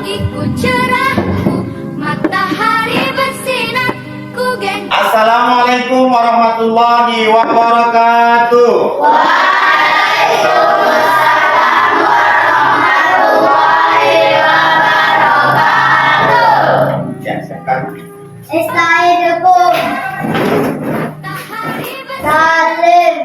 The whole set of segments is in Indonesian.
pagiku cerahku, matahari bersinar, ku gendong. Assalamualaikum warahmatullahi wabarakatuh. Waalaikumsalam warahmatullahi wabarakatuh. Ya, silakan. Assalamualaikum. Salim.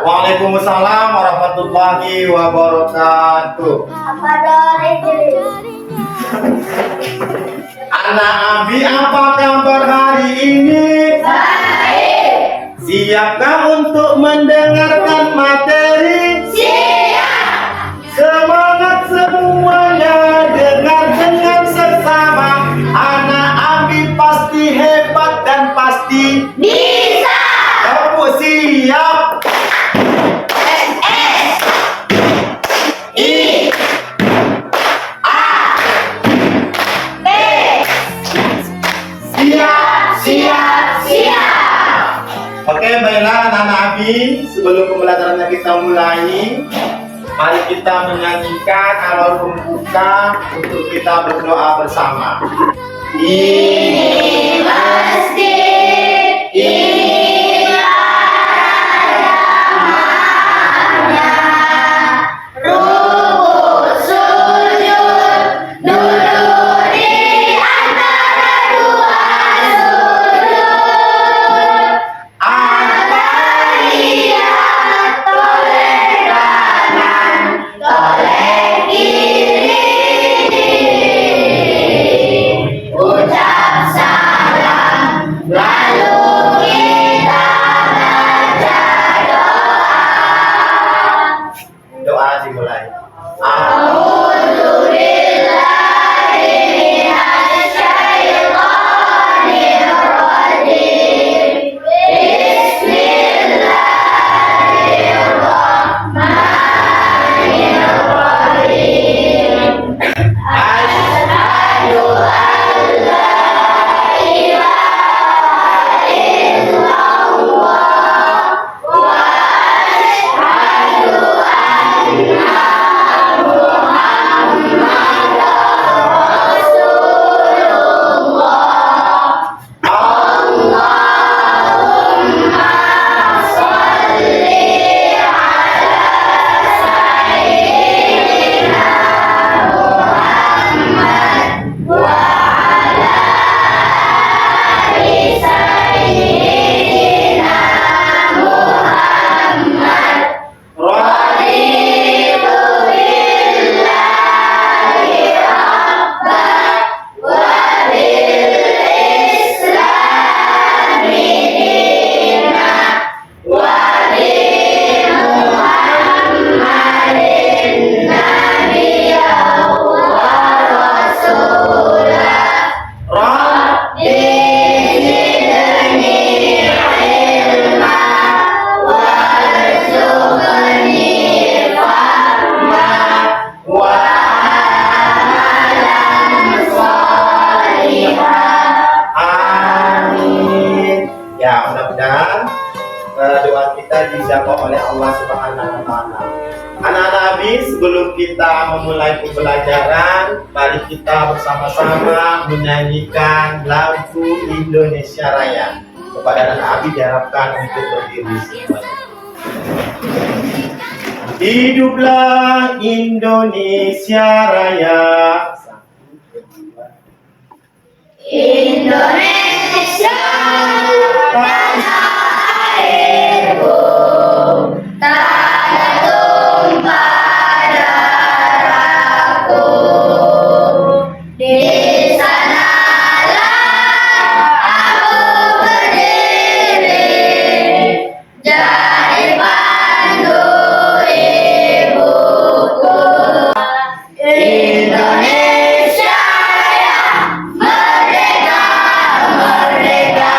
Waalaikumsalam warahmatullahi wabarakatuh. Apa doanya? Anak Abi, apa kabar hari ini? Baik. Siapkah untuk mendengarkan materi? Siap. Semangat semuanya, dengar dengan seksama. Anak Abi pasti hebat dan pasti Bisa. kamu siap. Oke, baiklah anak-anak Abi, sebelum pembelajarannya kita mulai, mari kita menyanyikan awal pembuka untuk kita berdoa bersama. Ini masjid, ini adanya rukuk sujud, duduk di antara dua sudut. Atahiyat toleh kanan, toleh kiri. Ucap salam, lalu kita baca doa. Doa dimulai. A'udzubillahi minasyaitonir rajim. Bismillahirrahmanirrahim. Asyhadu an la ilaha illallah wa asyhadu anna Muhammadar Rasulullah. Allahumma sholli ala sayyidina Muhammad wa ala ali sayyidina Muhammad. Raditu billahi rabban wa bil islami dinan wa bi Muhammadin nabiyyan wa rasulah. Rabbi zidni ilma warzuqni fahma wa amalan salihan. Amin. Ya, mudah-mudahan doa kita dijawab oleh Allah Subhanahu wa taala. Anak-anak Abi, sebelum kita memulai pembelajaran, mari kita bersama-sama menyanyikan lagu Indonesia Raya. Kepada anak Abi diharapkan untuk berdiri semuanya. Hiduplah Indonesia Raya. Indonesia tanah airku, tanah tumpah darahku. Di sanalah aku berdiri, jadi pandu ibuku. Indonesia Raya, merdeka, merdeka.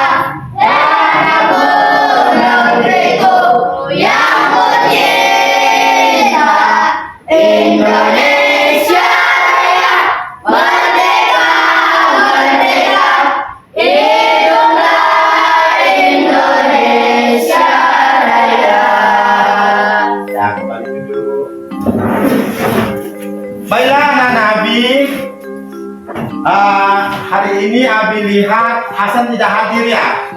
Hari ini Abi lihat Hasan tidak hadir ya?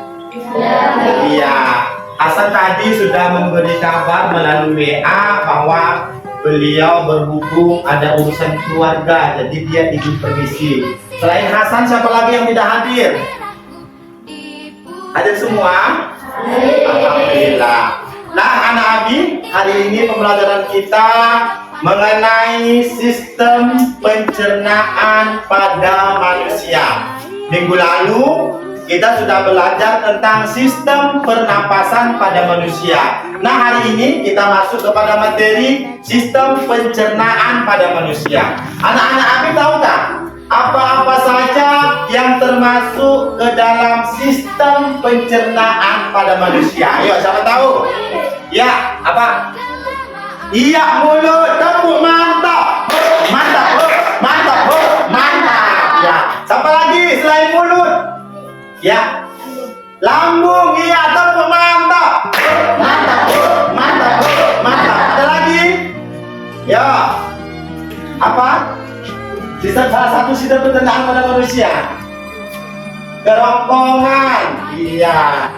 Iya. Hasan tadi sudah memberi kabar melalui WA bahwa beliau berhubung ada urusan keluarga, jadi dia izin permisi. Selain Hasan, siapa lagi yang tidak hadir? Hadir semua? Alhamdulillah. Nah, anak Abi, hari ini pembelajaran kita mengenai sistem pencernaan pada manusia. Minggu lalu kita sudah belajar tentang sistem pernapasan pada manusia. Nah, hari ini kita masuk kepada materi sistem pencernaan pada manusia. Anak-anak Abi tahukah apa-apa saja yang termasuk ke dalam sistem pencernaan pada manusia? Ayo, siapa tahu? Ya, apa? Iya, mulut, tepuk, mantap, mantap, mantap, mantap. Ya, siapa lagi selain mulut? Ya, lambung, iya, tepuk, mantap, mantap, mantap, mantap. Ada lagi? Ya, apa? Salah satu sistem pencernaan pada manusia. Kerongkongan, iya.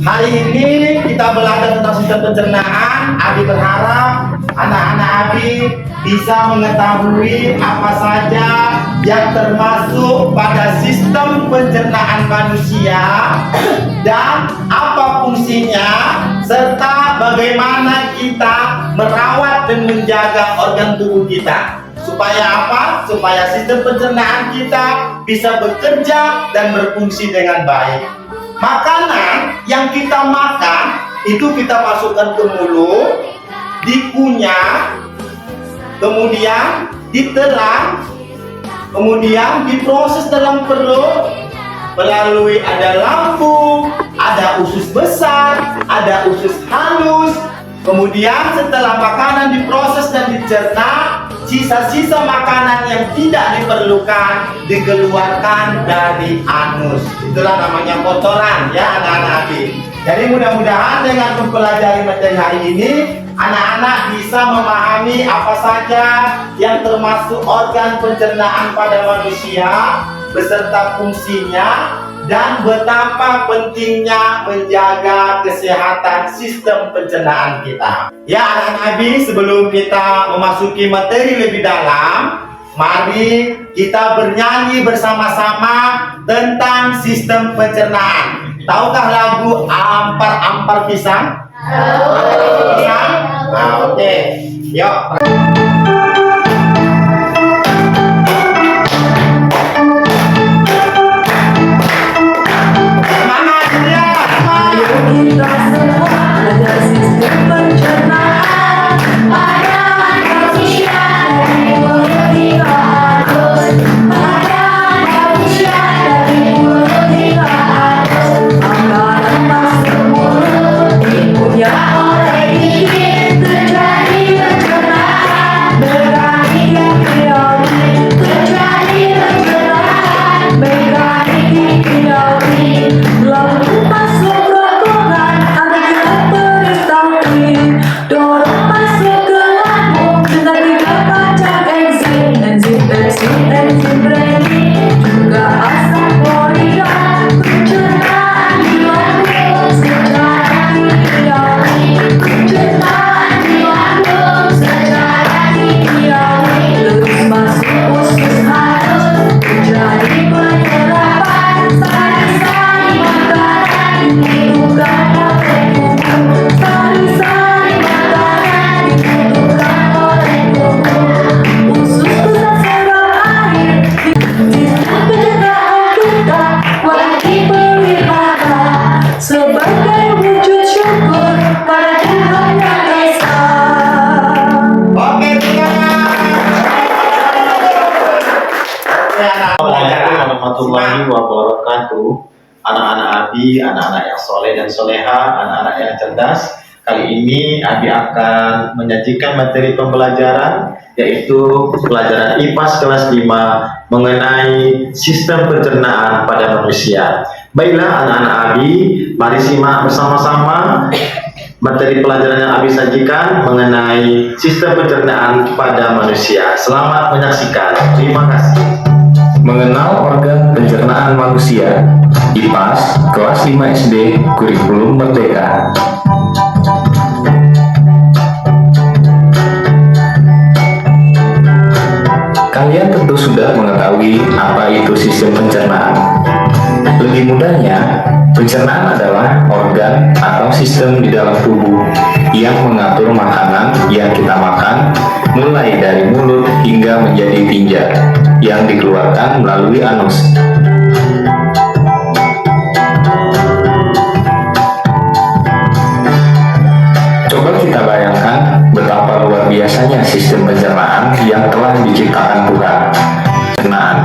Hari ini kita belajar tentang sistem pencernaan. Abi berharap anak-anak Abi bisa mengetahui apa saja yang termasuk pada sistem pencernaan manusia dan apa fungsinya, serta bagaimana kita merawat dan menjaga organ tubuh kita. Supaya apa? Supaya sistem pencernaan kita bisa bekerja dan berfungsi dengan baik. Makanan yang kita makan itu kita masukkan ke mulut, dikunyah, kemudian ditelan, kemudian diproses dalam perut melalui ada lambung, ada usus besar, ada usus halus. Kemudian setelah makanan diproses dan dicerna, sisa-sisa makanan yang tidak diperlukan dikeluarkan dari anus. Itulah namanya kotoran ya anak-anak Abi. Jadi mudah-mudahan dengan mempelajari materi hari ini, anak-anak bisa memahami apa saja yang termasuk organ pencernaan pada manusia beserta fungsinya, dan betapa pentingnya menjaga kesehatan sistem pencernaan kita. Ya anak-anak Abi, sebelum kita memasuki materi lebih dalam, mari kita bernyanyi bersama-sama tentang sistem pencernaan. Tahukah lagu Ampar-Ampar Pisang? Pisang? Nah, oke. Yuk. Kita semua ada sistem pencernaan pada manusia dari mulut hingga anus. Pada manusia dari mulut hingga anus. Makanan masuk mulut dikunyah oleh gigi, terjadi pencernaan. Mekanik yang kiawi, terjadi pencernaan. Mekanik yang kiawi, lalu masuk dorong masuk ke lambung dengan 3 macam enzim. Enzim renin juga asam poliat. Pencernaan di lambung secara kimiawi. Pencernaan di lambung secara kimiawi. Terus masuk usus halus, terjadi penyerapan sari-sari makanan dibutuhkan oleh tubuh. Sari-sari makanan dibutuhkan oleh tubuh. Usus besar serap air. Sistem pencernaan kita mulai dipelihara sebagai wujud syukur pada Tuhan Yang Esa. Oke, Assalamualaikum warahmatullahi wabarakatuh. Anak-anak Abi, anak-anak yang soleh dan soleha, anak-anak yang cerdas. Kali ini Abi akan menyajikan materi pembelajaran, yaitu pelajaran IPAS kelas 5 mengenai sistem pencernaan pada manusia. Baiklah anak-anak Abi, mari simak bersama-sama materi pelajaran yang Abi sajikan mengenai sistem pencernaan pada manusia. Selamat menyaksikan. Terima kasih. Mengenal organ pencernaan manusia, IPAS, kelas 5 SD, kurikulum Merdeka. Kalian tentu sudah mengetahui apa itu sistem pencernaan. Lebih mudahnya, pencernaan adalah organ atau sistem di dalam tubuh yang mengatur makanan yang kita makan, mulai dari mulut hingga menjadi tinja yang dikeluarkan melalui anus. Coba kita bayangkan betapa luar biasanya sistem pencernaan yang telah diciptakan Tuhan. Pencernaan.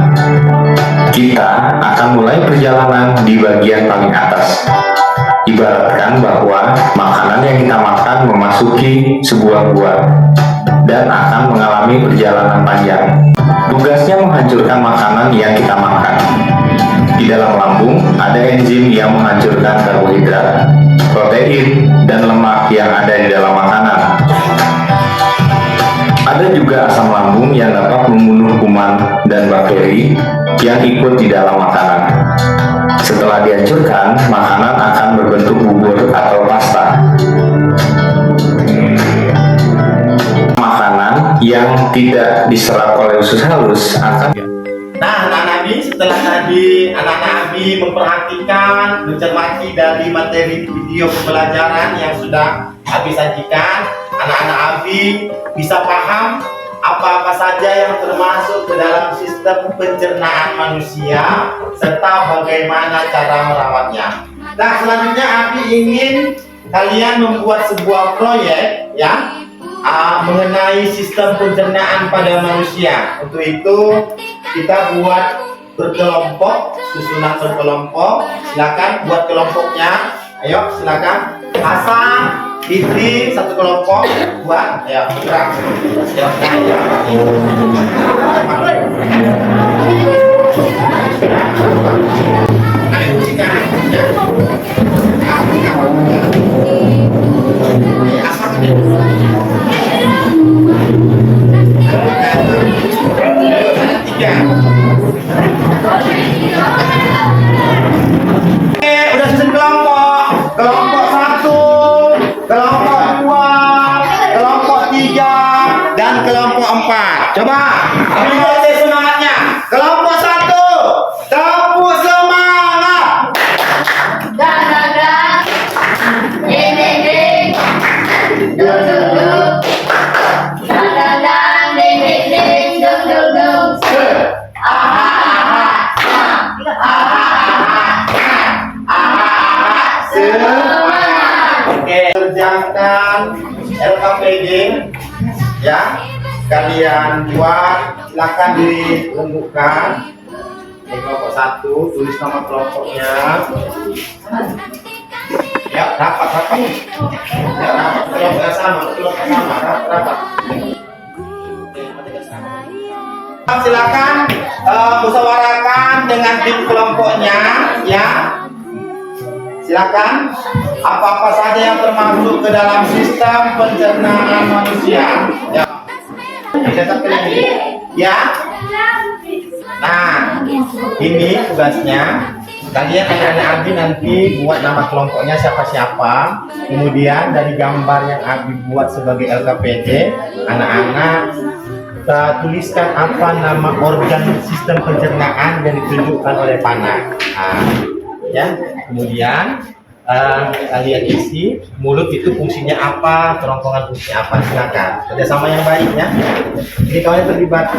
Kita akan mulai perjalanan di bagian paling atas. Ibaratkan bahwa makanan yang kita makan memasuki sebuah gua dan akan mengalami perjalanan panjang. Tugasnya menghancurkan makanan yang kita makan. Di dalam lambung ada enzim yang menghancurkan karbohidrat, protein, dan lemak yang ada di dalam makanan. Ada juga asam lambung yang dapat membunuh kuman dan bakteri yang ikut di dalam makanan. Setelah dihancurkan, makanan akan berbentuk bubur atau pasta. Makanan yang tidak diserap oleh usus halus akan... Nah, anak-anak Abi, setelah tadi anak-anak Abi memperhatikan, mencermati dari materi video pembelajaran yang sudah Abi sajikan, anak-anak Abi bisa paham apa-apa saja yang termasuk ke dalam sistem pencernaan manusia serta bagaimana cara merawatnya. Nah, selanjutnya Abi ingin kalian membuat sebuah proyek ya mengenai sistem pencernaan pada manusia. Untuk itu kita buat berkelompok, susunan berkelompok. Silakan buat kelompoknya. Ayo, silakan. Hasan, Fitri, satu kelompok. Buat, ayo bergerak. Udah susun kelompok. Kelompok 1, kelompok 2, kelompok 3, dan kelompok 4. Coba, ambil semangatnya. Kelompok 1, tepuk semangat. Dan ding ding ding, dung dung dung. Dan ding ding ding, dung dung dung. Oke, kerjakan LKPD ya. Kalian buat, silakan dirembukkan. Ini kelompok 1, tulis nama kelompoknya. Ya, rapat. Ya, rapat kelompok sama, rapat. Silakan musyawarahkan dengan tim kelompoknya ya. Silakan apa-apa saja yang termasuk ke dalam sistem pencernaan manusia. Ya. Ya. Nah, ini tugasnya. Kalian anak-anak Abi nanti buat nama kelompoknya siapa-siapa. Kemudian dari gambar yang Abi buat sebagai LKPD, anak-anak tuliskan apa nama organ sistem pencernaan yang ditunjukkan oleh panah. Nah, ya, kemudian kalian isi mulut itu fungsinya apa, kerongkongan fungsinya apa. Silakan kerjasama yang baik ya. Ini kawan terlibat.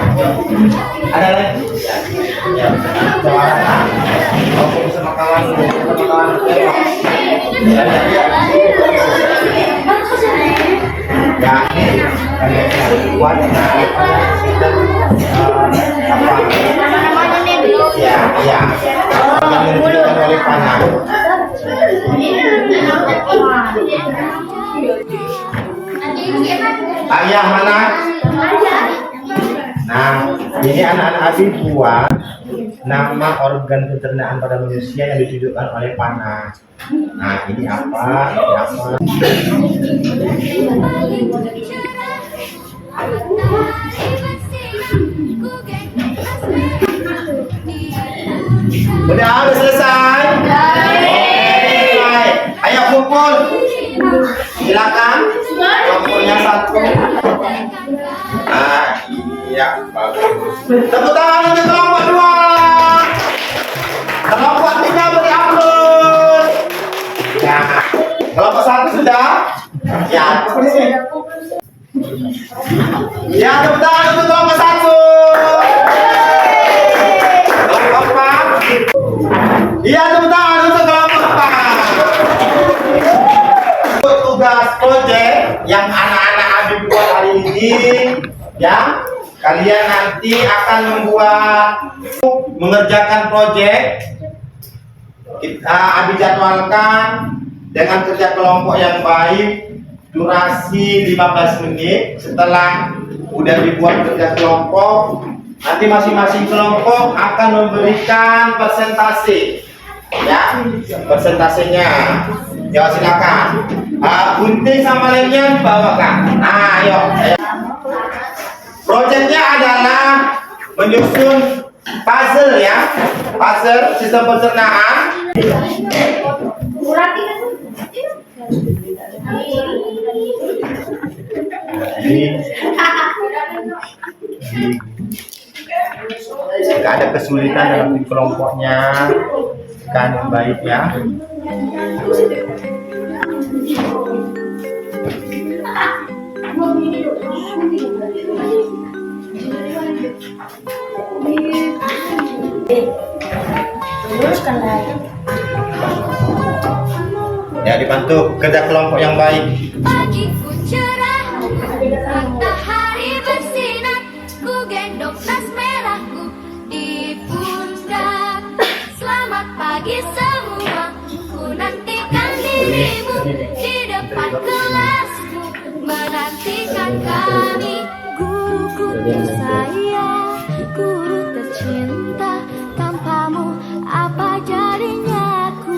Ada lagi? Ya, jawab. Kalau bersama kawan. Ya, kalian buat apa? Ya. Yang ditunjukkan oleh panah. Ayah mana? Nah, ini anak-anak Abi buat nama organ pencernaan pada manusia yang ditunjukkan oleh panah. Nah, ini apa? Udah selesai? Selesai. Ayo kumpul. Silakan. Kelompoknya satu. Ah, iya, bagus. Tepuk tangan untuk kelompok dua. Kelompok tiga beri aplaus. Ya, kelompok satu sudah. Ya, di sini. Ya, tepuk tangan untuk kelompok satu. Kelompok empat. Iya, tepuk tangan untuk kelompok empat. Tugas proyek yang anak-anak Abi buat hari ini, ya, kalian nanti akan mengerjakan proyek. Kita Abi jadwalkan dengan kerja kelompok yang baik, durasi 15 menit. Setelah udah dibuat kerja kelompok, nanti masing-masing kelompok akan memberikan presentasi, ya, presentasinya. Ya, silakan. Gunting sama lemnya dibawakan. Nah, ayo. Proyeknya adalah menyusun puzzle, ya, puzzle sistem pencernaan. Jika ada kesulitan dalam kelompoknya, kan baik, ya. Ya, dibantu kerja kelompok yang baik. Pagiku cerah, matahari bersinar, ku gendong tas merahku di pundak. Selamat pagi semua, ku nantikan dirimu di depan kelasku, menantikan kami. Guruku tersayang, guru tercinta, tanpamu apa jadinya aku?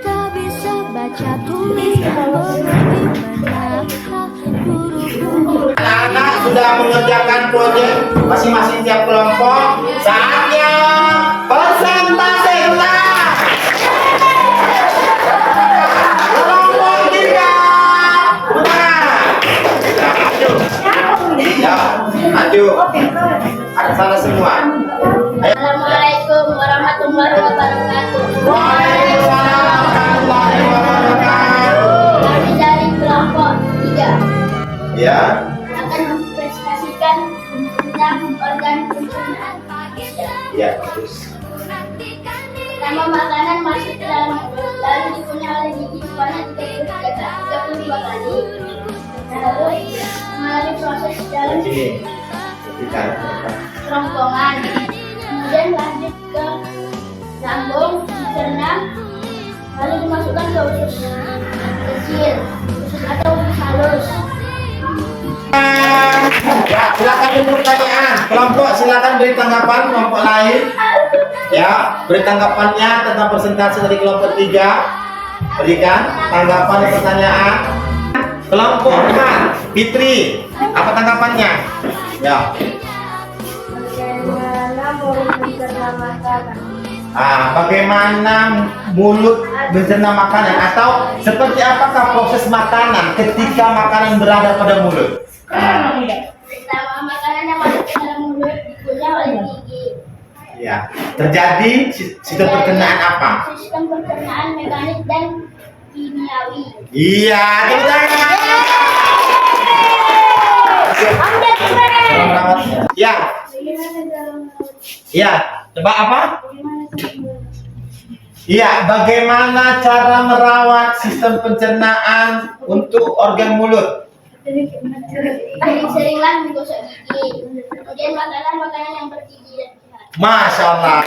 Tak bisa baca tulis dan mengerti menangkap guruku. Anak-anak sudah mengerjakan proyek masing-masing tiap kelompok. Saatnya presentasi ulang. Kelompok tiga. Ya, maju. Ada salah semua. Ayo. Assalamualaikum warahmatullahi wabarakatuh. Waalaikumsalam warahmatullahi wabarakatuh. Kami dari kelompok 3 Ya. akan mempresentasikan tentang organ pencernaan. Ya, terus. Pertama, makanan masuk ke dalam mulut, lalu dikunyah oleh gigi sebanyak 32 kali. Lalu mengalami proses dalam Sini. Kita. kerongkongan, kemudian lanjut ke lambung, dicerna, lalu dimasukkan ke usus kecil, usus atau usus halus. Ya, silakan beri pertanyaan. Kelompok silakan beri tanggapan kelompok lain. Ya, beri tanggapannya tentang presentasi dari kelompok 3. Berikan tanggapan dan pertanyaan. Kelompok 4, Fitri, apa tanggapannya? Ya. Bagaimana mulut mencerna makanan atau seperti apakah proses makanan ketika makanan berada pada mulut? Pertama, makanan yang masuk ke dalam mulut dikunyah oleh gigi. Ya, terjadi sistem pencernaan apa? Sistem pencernaan mekanik dan kimiawi. Iya, kita. Ya, ya. Coba apa? Iya, bagaimana cara merawat sistem pencernaan untuk organ mulut? Sering-seringlah menggosok gigi. Kemudian makanan-makanan yang bergizi dan sehat. Masya Allah.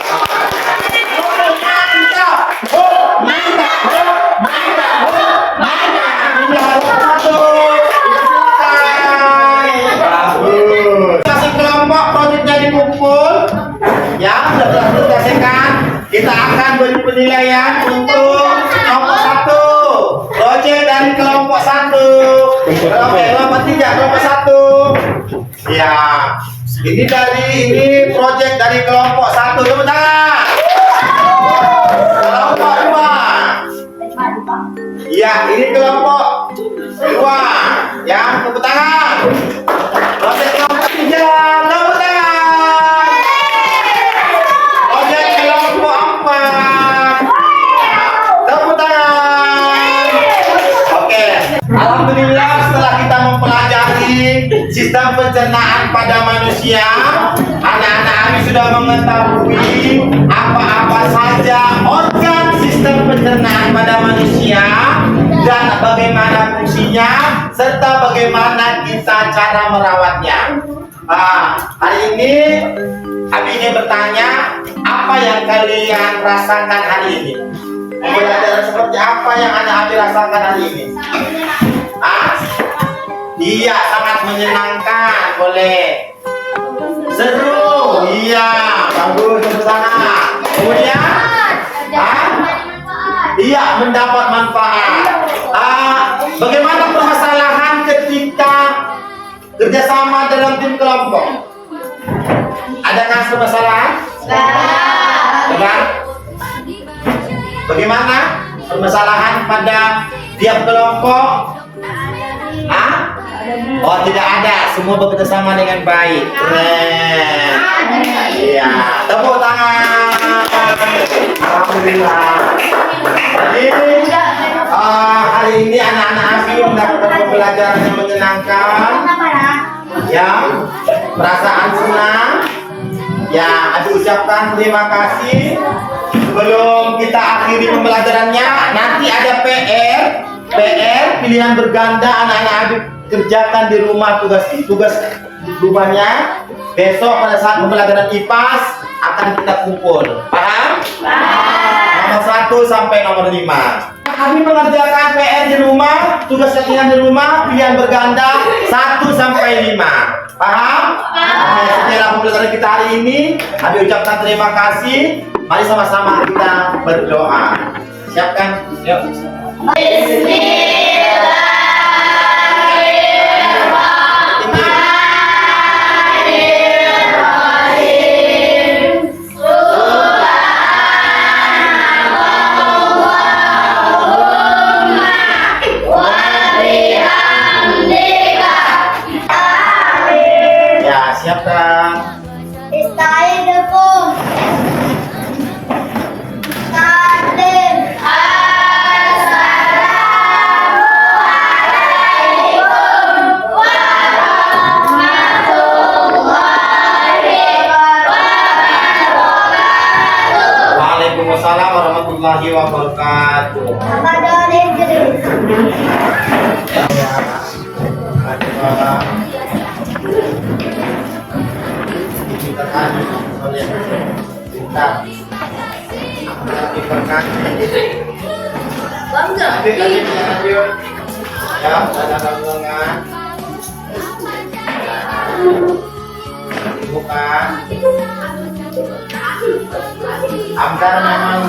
Masing kelompok proyeknya dikumpul, ya sudah terselesaikan. Kita akan beri penilaian untuk kelompok 1. Proyek dari kelompok 1. Kelompok 3, kelompok 1. Ya, ini proyek dari kelompok 1. Tepuk tangan. Ya, ini kelompok 2. Ya, tepuk tangan. Project kelompok 3, tepuk tangan. Project kelompok 4, tepuk tangan. Oke, alhamdulillah setelah kita mempelajari sistem pencernaan pada manusia, anak-anak kami sudah mengetahui apa-apa saja organ sistem pencernaan pada manusia dan bagaimana fungsinya serta bagaimana kita cara merawatnya. Hari ini Abi ingin bertanya, apa yang kalian rasakan hari ini? Pembelajaran seperti apa yang anak Abi rasakan hari ini? Iya, sangat menyenangkan. Boleh. Seru. Iya, bagus, tepuk tangan. Kemudian iya, mendapat manfaat. Bagaimana permasalahan ketika kerjasama dalam tim kelompok? Adakah permasalahan? Benar? Bagaimana permasalahan pada tiap kelompok? Oh, tidak ada. Semua bekerja sama dengan baik. Keren. Iya, tepuk tangan. Alhamdulillah. Jadi hari ini anak-anak Abi mendapatkan pembelajaran yang menyenangkan, yang perasaan senang. Ya, Abi ucapkan terima kasih. Sebelum kita akhiri pembelajarannya, nanti ada PR pilihan berganda. Anak-anak Abi kerjakan di rumah tugas rumahnya. Besok pada saat pembelajaran IPAS akan kita kumpul. Paham? Nomor 1 sampai nomor 5. Kami mengerjakan PR di rumah, tugas latihan di rumah, pilihan berganda 1 sampai 5. Paham? Oke, setelah pembelajaran kita hari ini, Abi ucapkan terima kasih. Mari sama-sama kita berdoa. Siapkan? Yuk. Siapkan. Istaidakum. Takdim. Assalamualaikum warahmatullahi wabarakatuh. Waalaikumsalam warahmatullahi wabarakatuh. Amdar memang